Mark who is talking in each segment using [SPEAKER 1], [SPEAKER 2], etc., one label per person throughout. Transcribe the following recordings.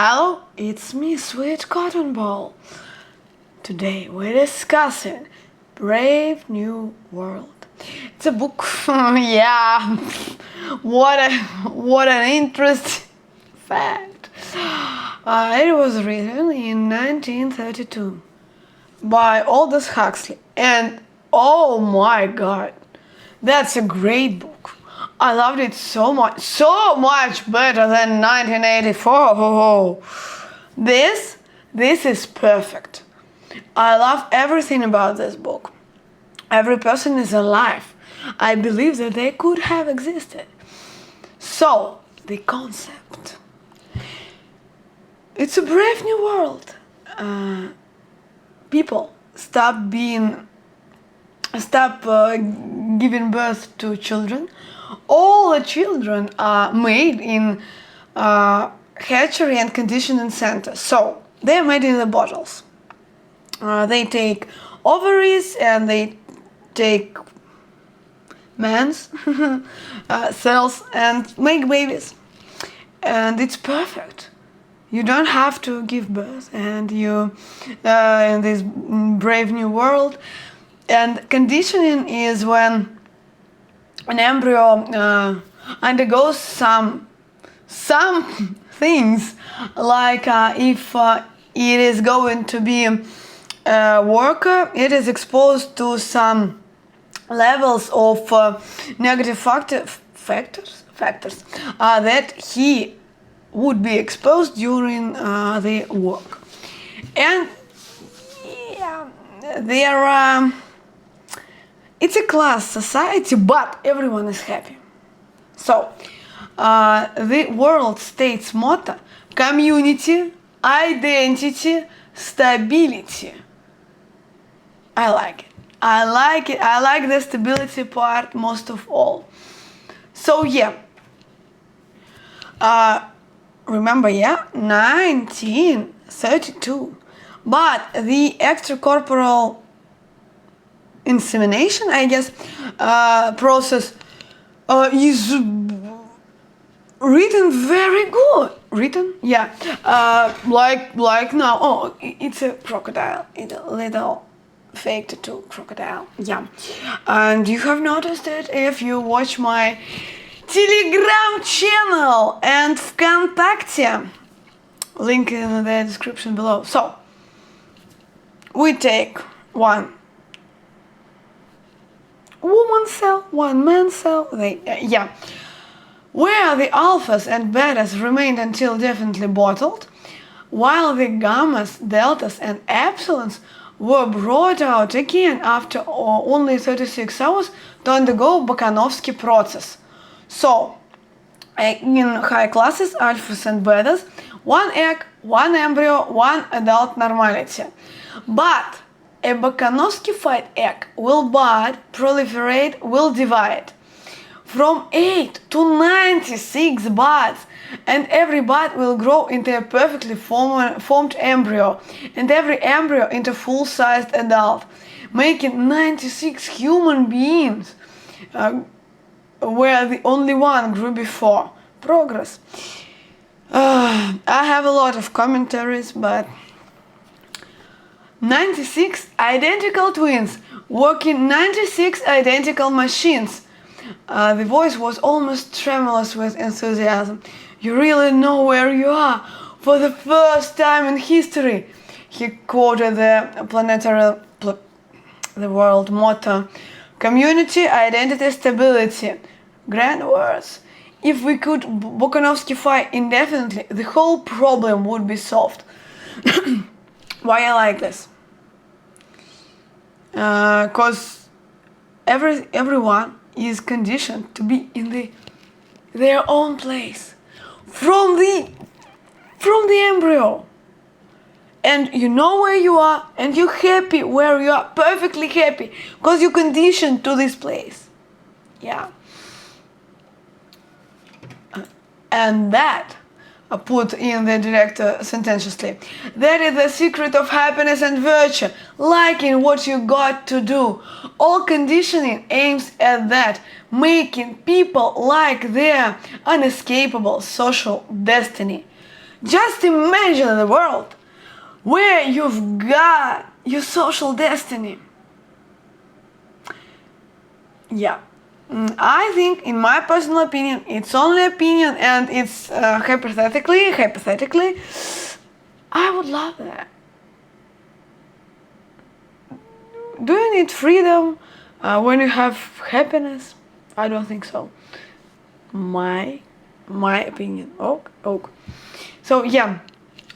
[SPEAKER 1] Hello, it's me, Sweet Cotton Ball. Today we're discussing Brave New World. It's a book. Yeah, what an interesting fact. It was written in 1932 by Aldous Huxley, and oh my God, that's a great book. I loved it so much better than 1984. This is perfect. I love everything about this book. Every person is alive. I believe that they could have existed. So, the concept. It's a brave new world. People stop giving birth to children. All the children are made in hatchery and conditioning centers. So they're made in the bottles. They take ovaries and they take men's cells and make babies. And it's perfect. You don't have to give birth, and you in this brave new world. And conditioning is when an embryo undergoes some things, like if it is going to be a worker, it is exposed to some levels of negative factors that he would be exposed during the work. And yeah, there are. It's a class society, but everyone is happy. So, the world state's motto: community, identity, stability. I like it. I like the stability part most of all. So yeah. Remember, 1932. But the extracorporeal insemination, I guess, process is written very good. Written? Yeah. Like now. Oh, it's a crocodile. It's a little fake tattoo crocodile. Yeah. And you have noticed it if you watch my Telegram channel and ВКонтакте. Link in the description below. So, we take one woman cell, one man cell, where the alphas and betas remained until definitely bottled, while the gammas, deltas, and epsilons were brought out again after only 36 hours to undergo Bakanovsky process. So, in high classes, alphas and betas, one egg, one embryo, one adult normality. But a Bakanovsky-fied egg will bud, proliferate, will divide. From 8 to 96 buds, and every bud will grow into a perfectly formed embryo, and every embryo into full-sized adult, making 96 human beings, where the only one grew before. Progress. I have a lot of commentaries, but 96 identical twins working 96 identical machines. The voice was almost tremulous with enthusiasm. You really know where you are for the first time in history. He quoted the the world motto: community, identity, stability. Grand words. If we could Bakanovsky-fy indefinitely, the whole problem would be solved. Why I like this? Because everyone is conditioned to be in their own place from the embryo, and you know where you are, and you're happy where you are, perfectly happy, because you're conditioned to this place. Yeah. And that, put in the director sententiously, that is the secret of happiness and virtue, liking what you got to do. All conditioning aims at that, making people like their unescapable social destiny. Just imagine the world where you've got your social destiny. Yeah. I think, in my personal opinion, it's only opinion and it's hypothetically, I would love that. Do you need freedom when you have happiness? I don't think so. My opinion. Ok. So yeah,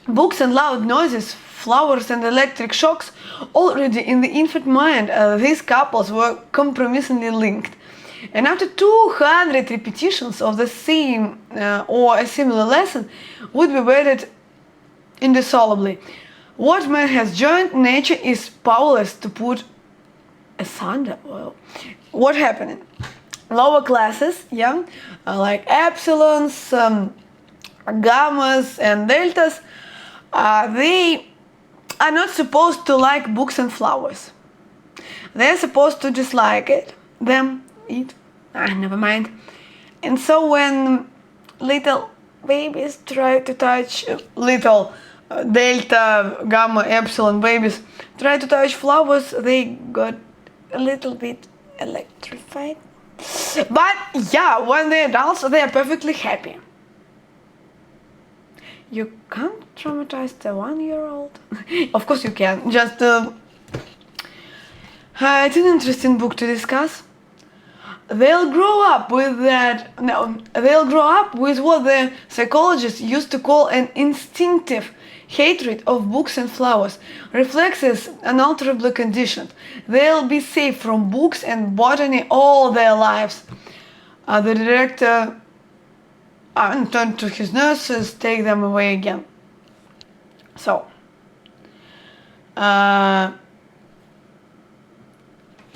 [SPEAKER 1] books and loud noises, flowers and electric shocks. Already in the infant mind, these couples were compromisingly linked. And after 200 repetitions of the same or a similar lesson would be weighted indissolubly. What man has joined nature is powerless to put asunder. Well, what happened? Lower classes, like epsilons, gammas and deltas, they are not supposed to like books and flowers. They're supposed to dislike them. Never mind. And so when little babies try to touch, little delta, gamma, epsilon babies try to touch flowers, they got a little bit electrified. But yeah, when they're adults, they are perfectly happy. You can't traumatize the 1-year-old. Of course you can. Just it's an interesting book to discuss. They'll grow up with that. No, they'll grow up with what the psychologists used to call an instinctive hatred of books and flowers, reflexes unalterably conditioned. They'll be safe from books and botany all their lives. The director turned to his nurses, take them away again. So,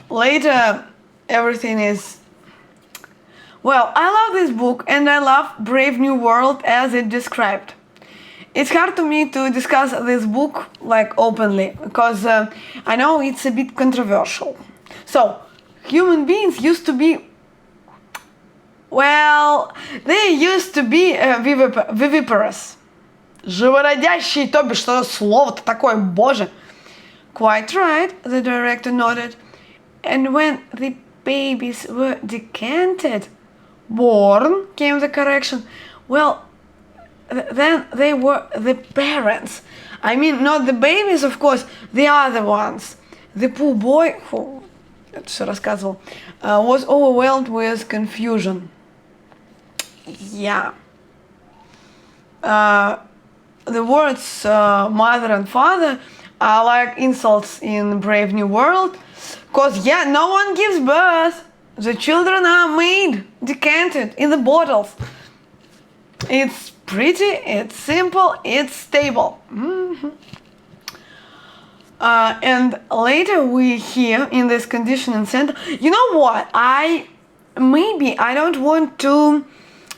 [SPEAKER 1] later everything is... Well, I love this book and I love Brave New World as it described. It's hard to me to discuss this book like openly because I know it's a bit controversial. So, human beings used to be... Well, they used to be viviparous. Живородящие, то бишь, что слово-то такое, боже. Quite right, the director nodded. And when the babies were decanted, born, came the correction, well, then they were the parents. I mean, not the babies, of course, the other ones. The poor boy, who все рассказывал, was overwhelmed with confusion. Yeah. The words mother and father are like insults in Brave New World. Because, no one gives birth. The children are made, decanted in the bottles. It's pretty, it's simple, it's stable. And later we hear in this conditioning center, you know what? I don't want to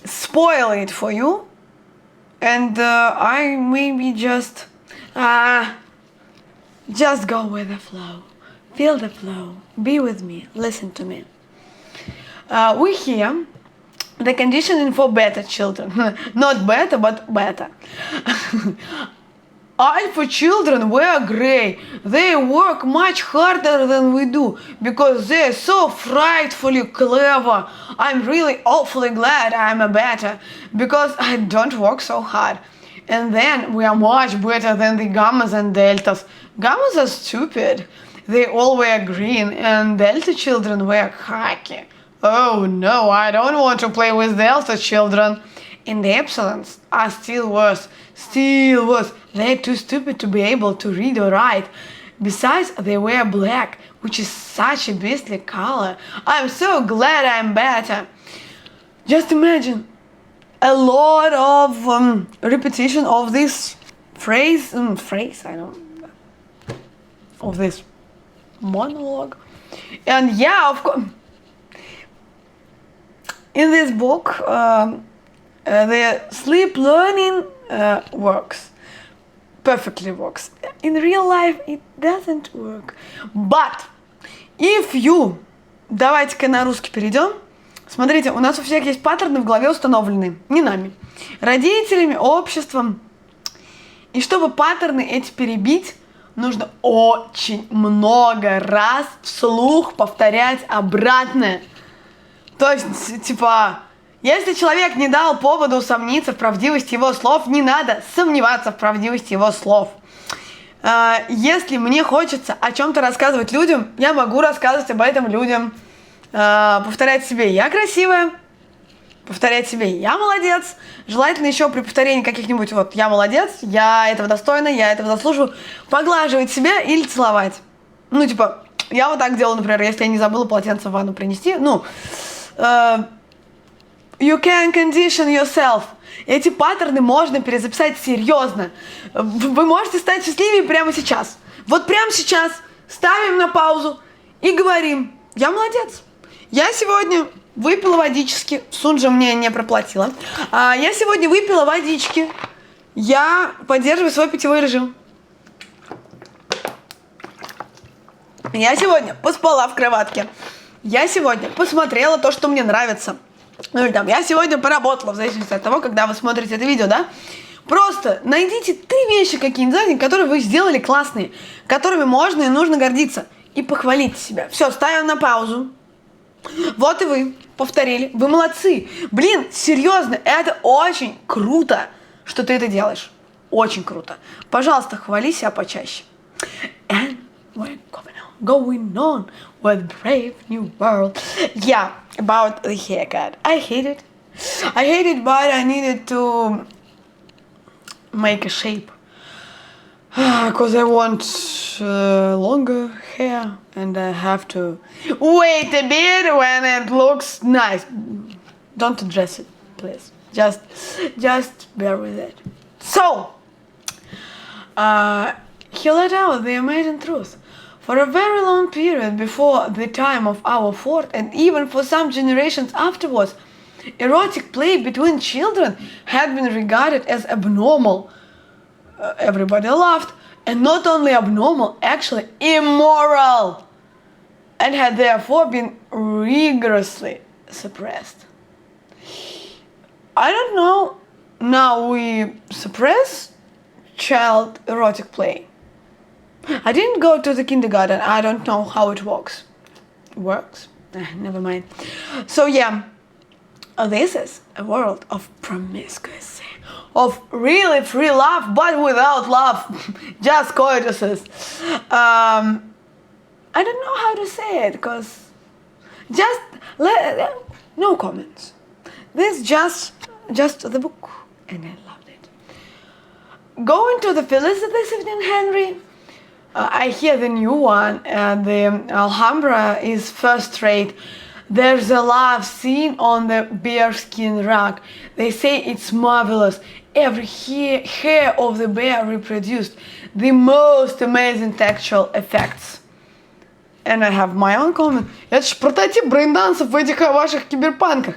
[SPEAKER 1] spoil it for you. And I maybe just go with the flow. Feel the flow. Be with me. Listen to me. We hear the conditioning for beta children. Not beta, but beta. Alpha children wear gray. They work much harder than we do because they're so frightfully clever. I'm really awfully glad I'm a beta because I don't work so hard. And then we are much better than the gammas and deltas. Gammas are stupid. They all wear green and delta children wear khaki. Oh no, I don't want to play with delta children. And the epsilons are still worse. They're too stupid to be able to read or write. Besides, they wear black, which is such a beastly color. I'm so glad I'm beta. Just imagine a lot of repetition of this phrase, of this monologue. And of course, in this book, the sleep learning perfectly works. In real life it doesn't work. But if you... Давайте-ка на русский перейдем. Смотрите, у нас у всех есть паттерны в голове установлены. Не нами. Родителями, обществом. И чтобы паттерны эти перебить, нужно очень много раз вслух повторять обратное. То есть, типа, если человек не дал повода усомниться в правдивости его слов, не надо сомневаться в правдивости его слов. Если мне хочется о чем-то рассказывать людям, я могу рассказывать об этом людям. Повторять себе «я красивая», повторять себе «я молодец». Желательно еще при повторении каких-нибудь вот «я молодец», «я этого достойна», «я этого заслуживаю», поглаживать себя или целовать. Ну, типа, я вот так делаю, например, если я не забыла полотенце в ванну принести. Ну, you can condition yourself. Эти паттерны можно перезаписать серьезно. Вы можете стать счастливее прямо сейчас. Вот прямо сейчас ставим на паузу и говорим «я молодец». Я сегодня выпила водички, Сунджа мне не проплатила. Я сегодня выпила водички. Я поддерживаю свой питьевой режим. Я сегодня поспала в кроватке. Я сегодня посмотрела то, что мне нравится. Ну или там, я сегодня поработала, в зависимости от того, когда вы смотрите это видео, да? Просто найдите 3 вещи какие-нибудь за день, которые вы сделали классные, которыми можно и нужно гордиться. И похвалите себя. Все, ставим на паузу. Вот и вы повторили. Вы молодцы. Блин, серьезно, это очень круто, что ты это делаешь. Очень круто. Пожалуйста, хвали себя почаще. And we're going on with brave new world. Yeah, about the haircut. I hate it. I hate it, but I needed to make a shape. Because I want longer hair and I have to wait a bit when it looks nice. Don't address it, please. Just bear with it. So, he let out the amazing truth. For a very long period before the time of our fourth, and even for some generations afterwards, erotic play between children had been regarded as abnormal. Everybody laughed, and not only abnormal, actually immoral, and had therefore been rigorously suppressed. I don't know, now we suppress child erotic play. I didn't go to the kindergarten, I don't know how it works. Never mind. So yeah, this is a world of promiscuity, of really free love, but without love, just coituses. I don't know how to say it, because no comments. This just the book, and I loved it. Going to the Phillies this evening, Henry? I hear the new one, the Alhambra is first rate. There's a love scene on the bearskin rug. They say it's marvelous. Every hair of the bear reproduced the most amazing textual effects. And I have my own comment. Это ж прототип брейндансов в этих ваших киберпанках.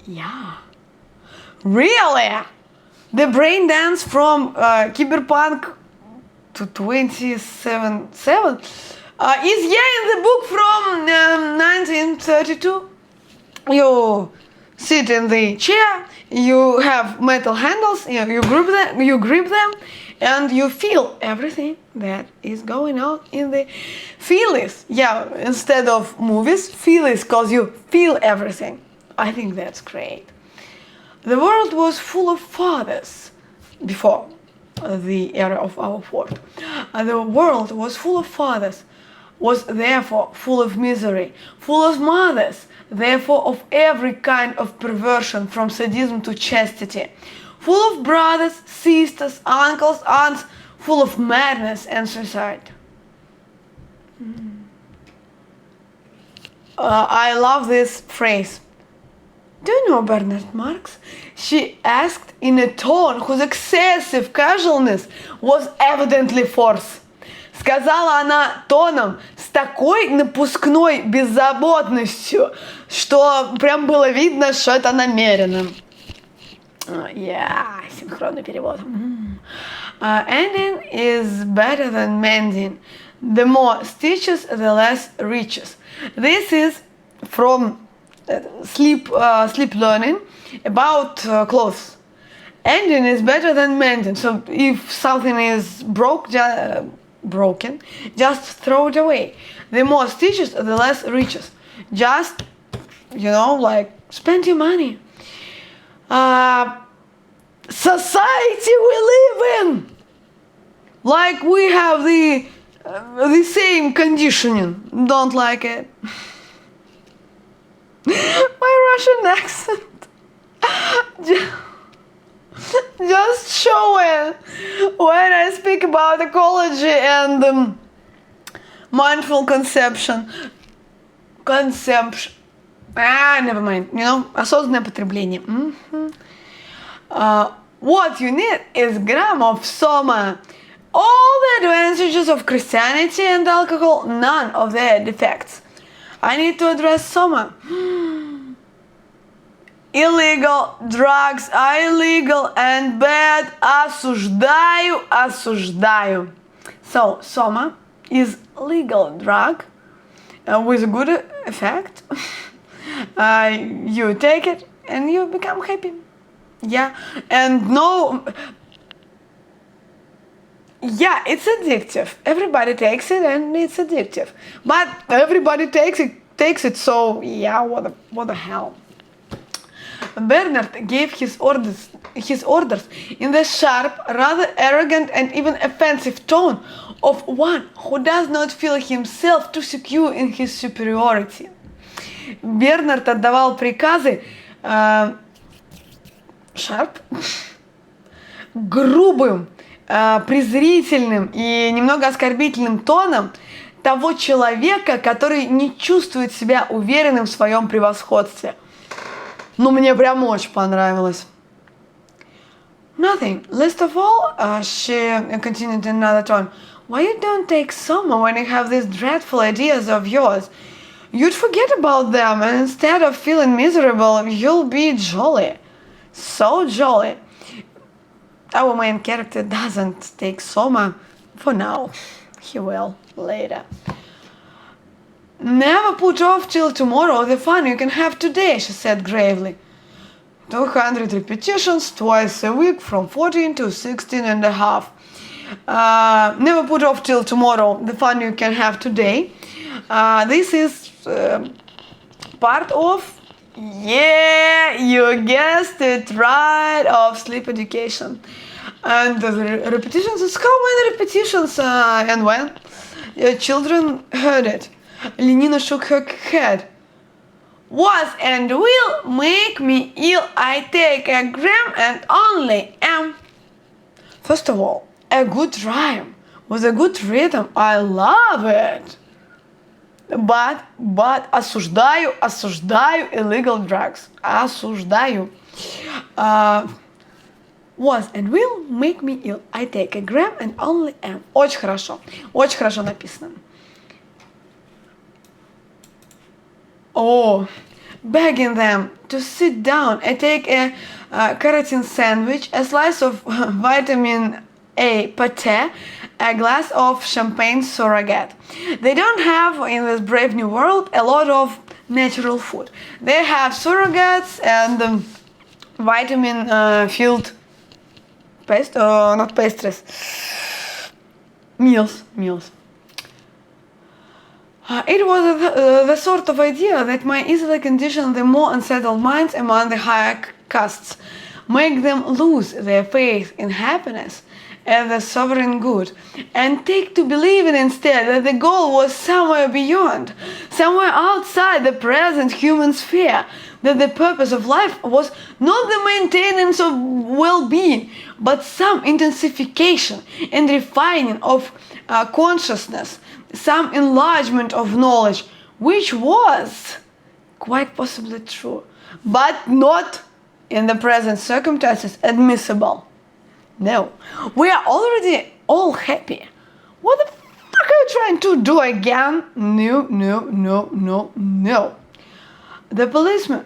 [SPEAKER 1] Yeah. Really? The brain dance from Cyberpunk to 27 is in the book from 1932. You sit in the chair, you have metal handles, you grip them, and you feel everything that is going on in the feelies. Yeah, instead of movies, feelies, because you feel everything. I think that's great. The world was full of fathers before the era of our fourth. The world was full of fathers, was therefore full of misery, full of mothers, therefore of every kind of perversion from sadism to chastity, full of brothers, sisters, uncles, aunts, full of madness and suicide. I love this phrase. Do you know Bernard Marx? She asked in a tone whose excessive casualness was evidently force. Сказала она тоном с такой напускной беззаботностью, что прям было видно, что это намеренно. Синхронный перевод. Ending is better than mending. The more stitches, the less riches. This is from sleep learning about clothes. Ending is better than mending. So if something is broken, just throw it away. The more stitches, the less riches. Just, like, spend your money. Society we live in, like we have the same conditioning. Don't like it. My Russian accent. Just showing when I speak about ecology and mindful consumption. Never mind. Осознанное потребление. What you need is gram of soma. All the advantages of Christianity and alcohol, none of their defects. I need to address soma. Illegal drugs are illegal and bad. Осуждаю. So, soma is legal drug with a good effect. You take it and you become happy. Yeah, and it's addictive. Everybody takes it and it's addictive. But everybody takes it, so yeah, what the hell. Bernard gave his orders in the sharp, rather arrogant and even offensive tone of one who does not feel himself too secure in his superiority. Бернард отдавал приказы грубым, презрительным и немного оскорбительным тоном того человека, который не чувствует себя уверенным в своем превосходстве. Мне прям очень понравилось. Nothing. Least of all, she continued in another tone. Why you don't take soma when you have these dreadful ideas of yours? You'd forget about them, and instead of feeling miserable, you'll be jolly. So jolly. Our main character doesn't take soma for now. He will later. Never put off till tomorrow the fun you can have today, she said gravely. 200 repetitions twice a week from 14 to 16 and a half. Never put off till tomorrow the fun you can have today. This is part of, you guessed it right, of sleep education. And the repetitions is how many repetitions and when? Children heard it. Lenina shook her head. Was and will make me ill. I take a gram and only am. First of all, a good rhyme with a good rhythm. I love it. But осуждаю illegal drugs. Осуждаю. Was and will make me ill. I take a gram and only am. Очень хорошо написано. Begging them to sit down. I take a keratin sandwich, a slice of vitamin A pate, a glass of champagne surrogate. They don't have in this brave new world a lot of natural food. They have surrogates and vitamin-filled not pastries, meals. It was the sort of idea that might easily condition the more unsettled minds among the higher castes, make them lose their faith in happiness as the sovereign good, and take to believing instead that the goal was somewhere beyond, somewhere outside the present human sphere, that the purpose of life was not the maintenance of well-being, but some intensification and refining of consciousness, some enlargement of knowledge, which was quite possibly true, but not in the present circumstances admissible. No, we are already all happy. What the fuck are you trying to do again? No. The policeman.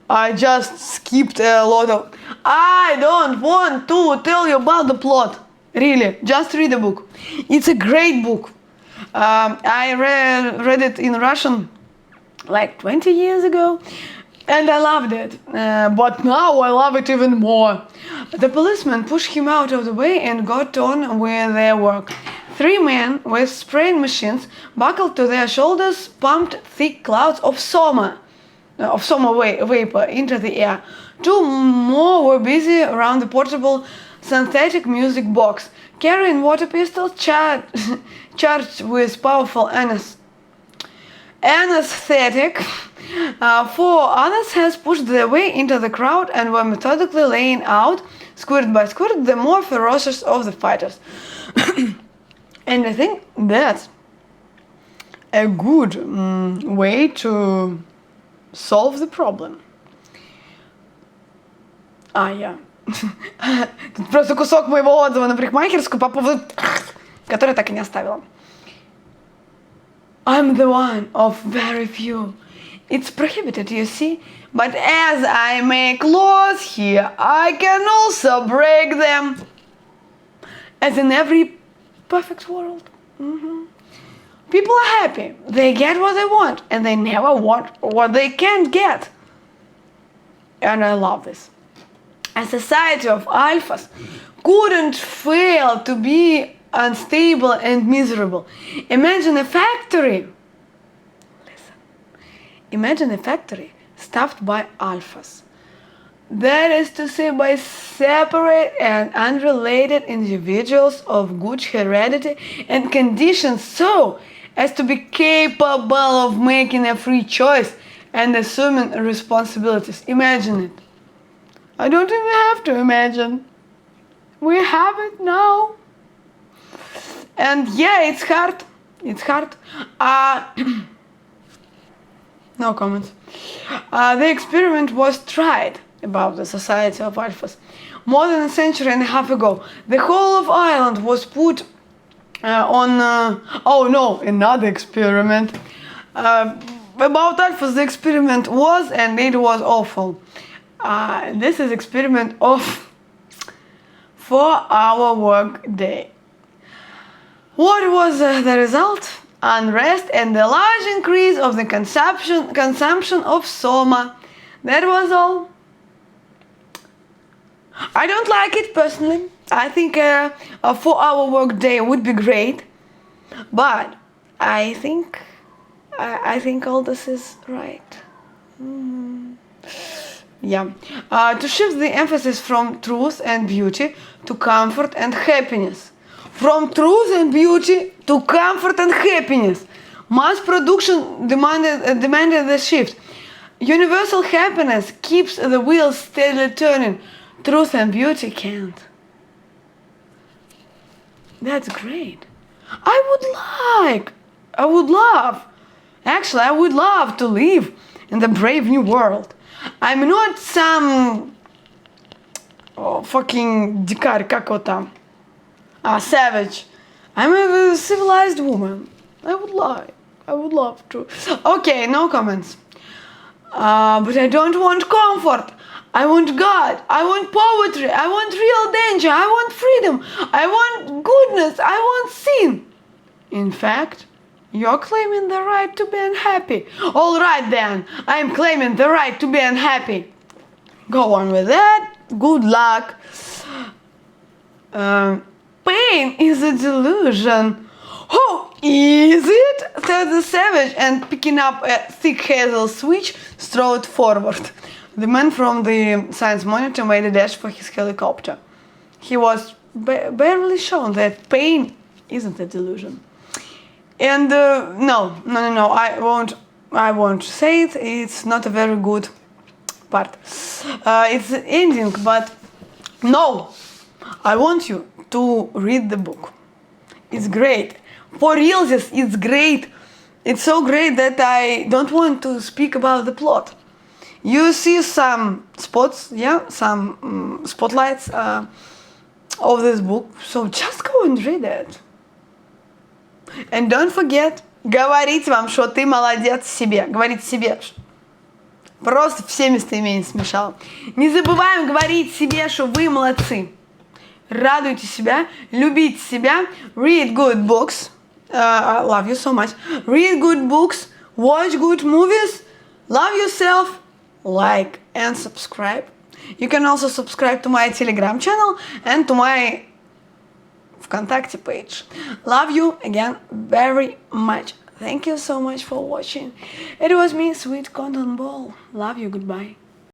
[SPEAKER 1] I just skipped a lot of... I don't want to tell you about the plot. Really, just read the book. It's a great book. I read it in Russian like 20 years ago. And I loved it, but now I love it even more. The policemen pushed him out of the way and got on with their work. 3 men with spraying machines buckled to their shoulders pumped thick clouds of soma vapor into the air. 2 more were busy around the portable synthetic music box, carrying water pistols charged with powerful anesthetic. 4 others has pushed their way into the crowd and were methodically laying out, squirt by squirt, the more ferocious of the fighters. And I think that's a good way to solve the problem. Я. Тут просто кусок моего отзыва на парикмахерскую по поводу, который так и не оставила. I'm the one of very few. It's prohibited, you see, but as I make laws here, I can also break them. As in every perfect world. People are happy. They get what they want, and they never want what they can't get. And I love this. A society of alphas couldn't fail to be unstable and miserable. Imagine a factory. Imagine a factory staffed by alphas. That is to say, by separate and unrelated individuals of good heredity and conditions so as to be capable of making a free choice and assuming responsibilities. Imagine it. I don't even have to imagine. We have it now. And yeah, it's hard. It's hard. No comments. The experiment was tried about the Society of Alphas more than a century and a half ago. The whole of Ireland was put on... another experiment. About Alphas, the experiment was, and it was awful. This is experiment of 4-hour work day. What was the result? Unrest and a large increase of the consumption of soma. That was all. I don't like it personally. I think a 4-hour work day would be great, but I think all this is right. To shift the emphasis from truth and beauty to comfort and happiness. From truth and beauty to comfort and happiness. Mass production demanded the shift. Universal happiness keeps the wheels steadily turning. Truth and beauty can't. That's great. I would love to live in the brave new world. I'm not some fucking дикарь, как его там? Savage. I'm a civilized woman. I would love to. Okay, no comments. But I don't want comfort. I want God. I want poetry. I want real danger. I want freedom. I want goodness. I want sin. In fact, you're claiming the right to be unhappy. All right then. I'm claiming the right to be unhappy. Go on with that. Good luck. Pain is a delusion. Oh, is it? Said the savage, and picking up a thick hazel switch, strode forward. The man from the science monitor made a dash for his helicopter. He was barely shown that pain isn't a delusion. And no, I won't say it. It's not a very good part. It's the ending, but no, I want you to read the book. It's great. For realsies, it's great. It's so great that I don't want to speak about the plot. You see some spots, some spotlights of this book. So just go and read it. And don't forget, говорить вам, что ты молодец себе. Говорить себе. Просто все местоимения смешала. Не забываем говорить себе, что вы молодцы. Радуйте себя, любите себя. Read good books. I love you so much. Read good books. Watch good movies. Love yourself. like, and subscribe. You can also subscribe to my Telegram channel and to my ВКонтакте page. Love you again very much. Thank you so much for watching. It was me, Sweet Cotton Ball. Love you. Goodbye.